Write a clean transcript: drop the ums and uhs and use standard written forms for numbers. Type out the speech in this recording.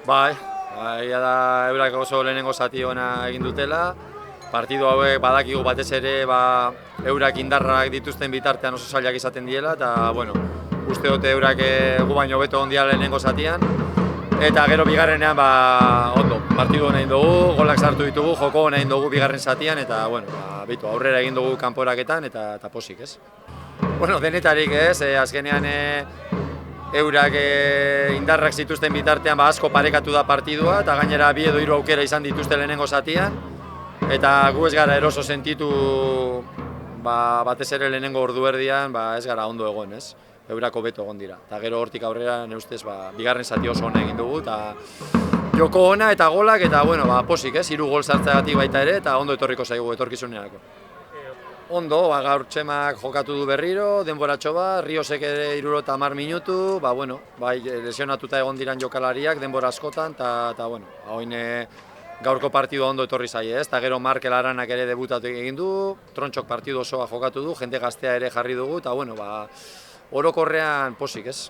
Egia da eurak oso lehenengo zati ona egin dutela. Partidu hauek badakigu batez ere eurak indarrak dituzten bitartean oso zailak izaten diela, eta uste dute eurak gu baino hobeto ondia lehenengo zatian. Eta gero bigarrenean ondo, partidu hona egin dugu, golak sartu ditugu, joko hona egin dugu bigarren zatian, eta aurrera egin dugu kanporaketan eta posik, ez? Denetarik ez, azkenean eurak indarrak zituzten bitartean asko parekatu da partidua, eta gainera 2 edo 3 aukera izan dituzte lehenengo zatian, eta gu ez gara eroso sentitu batez ere lehenengo ordu erdian ez gara ondo egon, ez? Eurako beto egon dira. Eta gero hortik aurrera neustez bigarren zati oso ona egin dugu, eta joko ona eta golak, eta posik, ez? 3 gol sartzeagatik baita ere, eta ondo etorriko zaigu etorkizunerako. Ondo, gaur Txemak jokatu du berriro, denboratxo bat, Riosek ere 70 minutu, lesionatuta egon diran jokalariak denbora askotan, eta hain gaurko partidu ondo etorri zaie, ez? Eta gero Markel Aranak ere debutatu egin du, Trontxok partidu osoa jokatu du, jende gaztea ere jarri dugu, eta orokorrean posik, ez?